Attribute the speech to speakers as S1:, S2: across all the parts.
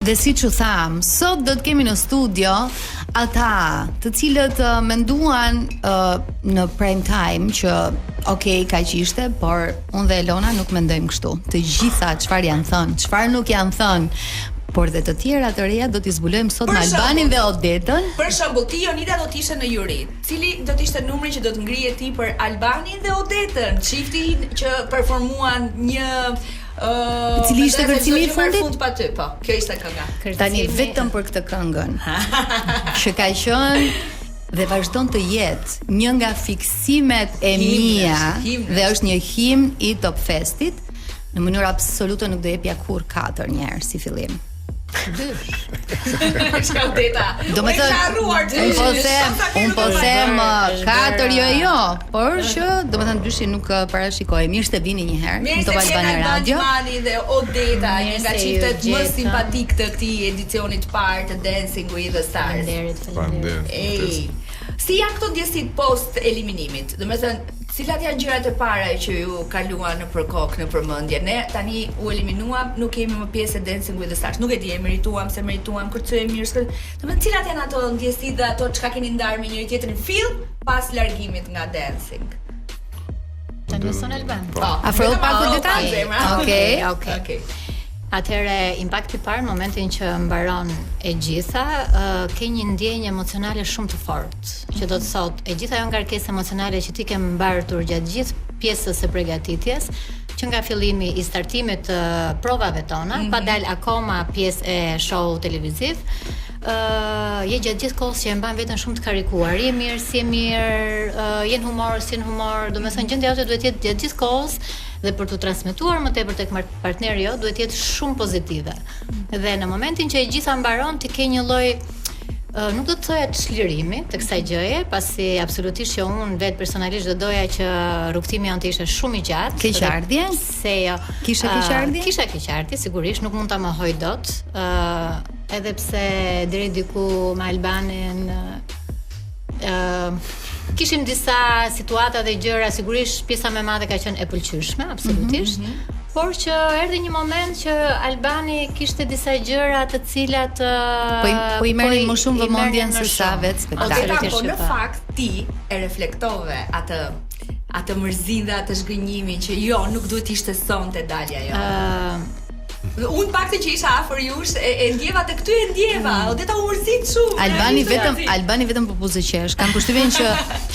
S1: Dhe si që tham, sot do të kemi në studio ata të cilët menduan në prime time që okay, kaq ishte, por unë dhe Elona nuk mendojmë kështu. Të gjitha çfarë janë thënë, çfarë nuk janë thënë, por dhe të tjera të reja do t'i zbulojmë sot me Albanin dhe Odetën.
S2: Për shembull, ti Jonida do të ishe në juri. Cili do të ishte numri që do të ngrihet ti për Albanin dhe Odetën, çiftin që performuan një
S1: cili ishte kërcimi i fundit
S2: pa ty, po. Kjo ishte kënga.
S1: Tani vetëm për këtë këngën. Që ka qenë dhe vazhdon të jetë një nga fiksimet e mia dhe është një himn i Top Festit. Në mënyrë absolute nuk do jepja kur 4 njerë si fillim.
S2: Do me thënë,
S1: unë po them 4 jo, por që do me thënë dyshi nuk parashikoj. Mirë se vini një herë në Top Albania Radio.
S2: Alban Nimani dhe Odeta, një nga çiftet më simpatik të këtij edicionit të parë të Dancing with the Stars.
S3: Faleminderit.
S2: Si janë këto ndjesit post eliminimit? Do me thënë, cilat janë gjërat e para që ju kaluan në përkok, në përmendje? Ne tani u eliminuam, nuk kemi më pjesë e Dancing with the Stars. Nuk e di, merituam, kërcoj mirë. Domethënë, cilat janë ato ndjesi dhe ato çka keni ndarë me njëri tjetrin në fill pas largimit nga Dancing?
S4: Tani son Alban.
S1: Afro pak detaj.
S4: Okej. Atëherë impakti i parë në momentin që mbaron e gjitha, ke një ndjenjë emocionale shumë të fortë, që do të thotë e gjitha ajo ngarkesë emocionale që ti ke mbartur gjatë gjithë pjesës së përgatitjes, që nga fillimi i startimit të provave tona, pa dal akoma pjesë e show televiziv, je gjatë gjithë kohës që e mban veten shumë të karikuar, je mirë, si e mirë, je në humor, si në humor, domethënë gjendja jote duhet jetë gjatë gjithë kohës dhe për të transmetuar më tepër tek partneri jo duhet jetë shumë pozitive. Dhe në momentin që e gjitha mbaron ti ke një lloj nuk do të thoya çlirimi të kësaj gjëje, pasi absolutisht që unë vetë personalisht do doja që rrugëtimi jonë të ishte shumë i gjatë.
S1: Keqardhje?
S4: Se jo.
S1: Kisha keqardhje?
S4: Kisha keqardhje, sigurisht, nuk mund ta mohoj dot. Edhe pse deri diku me Albanin kishim disa situata dhe gjëra, sigurisht pjesa më e madhe ka qenë e pëlqyeshme, absolutisht. Por që erdhi një moment që Albani kishte disa gjëra të cilat
S1: po i merrin më shumë vëmendjen se sa vetë spektakli.
S2: Po në fakt ti e reflektove atë mërzinë dhe atë zhgënjimin që jo, nuk duhet ishte sonte dalja jo. Unë pakti që isha afër jush e ndjeva te këty e ndjeva, Odeta u mërzit shumë.
S1: Albani vetëm po buzëqesh. Kam përshtypjen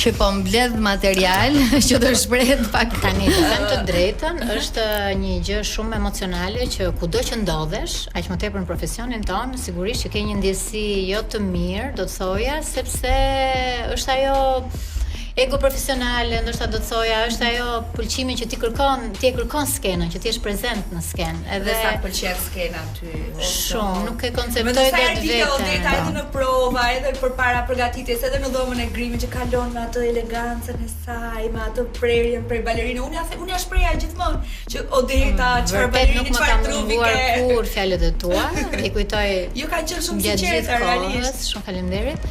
S1: që po mbledh material që do shprehet pak
S4: tani. Të them të drejtën, është një gjë shumë emocionale që kudo që ndodhesh, aq më tepër në profesionin tonë, sigurisht që ke një ndjesi jo të mirë, do të thoja, sepse është ajo ego profesionale, ndoshta do të thoja, është ajo pëlqimi që ti e kërkon skenën, që ti je prezent në skenë.
S2: Edhe sa pëlqen skena ty.
S4: Shumë, nuk e konceptoj vetë.
S2: Odeta edhe në prova, edhe përpara përgatitjes, edhe në dhomën e grimit që kalon me atë elegancën e saj, me atë prerjen prej balerinë. Unë ja shpreha gjithmonë që Odeta, çfarë balerinë, çfarë trupi ke.
S4: Kur fjalët e tua, i kujtoj.
S2: Ju kanë qenë shumë sinqerte realisht.
S4: Shumë faleminderit.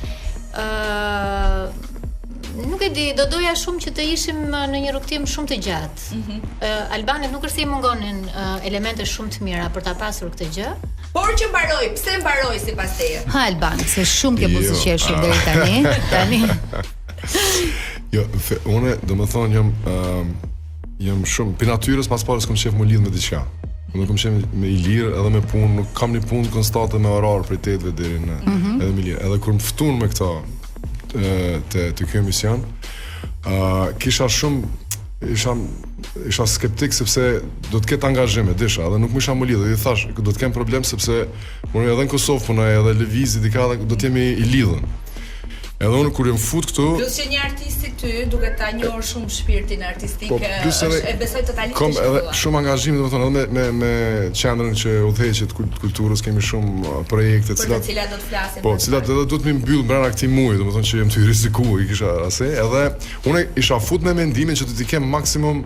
S4: Nuk e di, do doja shumë që të ishim në një rrugëtim shumë të gjatë. Albanit nuk është se i mungonin elemente shumë të mira për ta pasur këtë gjë.
S2: Por që mbaroi, pse mbaroi sipas teje?
S1: Ha Alban, se shumë ke buzëqeshur deri tani.
S3: Jo, unë domethënë jam shumë për natyrës pas parës kam qef më lidh me diçka. Nuk kam qef me i lirë edhe me punë, nuk kam një punë konstante me orar prej 8-ve deri në edhe me lirë. Edhe kur më ftun me këto të kjo emision, kisha shumë isha skeptik sepse do të ketë angazhime, disha, edhe nuk më isha më lidhur, i thash, do të kem problem sepse unë edhe në Kosovë punoj, edhe lëvizje diçka do të jemi i lidhur. Edhe unë kur jam fut këtu,
S2: plus që një artist si ty duhet ta njohur shumë shpirtin artistik, e besoj totalisht.
S3: Kam edhe shumë angazhim, domethënë edhe me qendrën që udhëheqet kulturës, kemi shumë projekte
S2: të cilat do të flasim.
S3: Po, të cilat edhe do të më mbyll brenda këtij muaji, domethënë që jam të rrezikuar, i kisha asaj, edhe unë isha fut me mendimin që do të kem maksimum,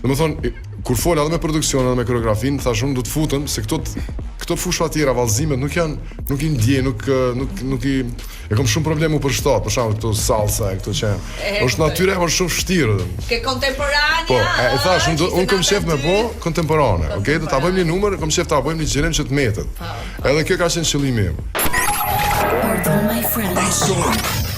S3: domethënë kur fol edhe me produksion edhe me koreografin, thash unë do të futem se këto këto fusha tjera vallëzimet nuk i ndjej, nuk i e kam shumë probleme për shtat, për shembull këto salsa, këto që është natyrë, është shumë vështirë.
S2: Ke kontemporane.
S3: Po, e thash, unë kam shef me kontemporane, okay? Do ta bëjmë një numër, kam shef ta bëjmë një xhirim që të metet. Edhe kjo ka qenë qëllimi im.
S5: Pardon my friend.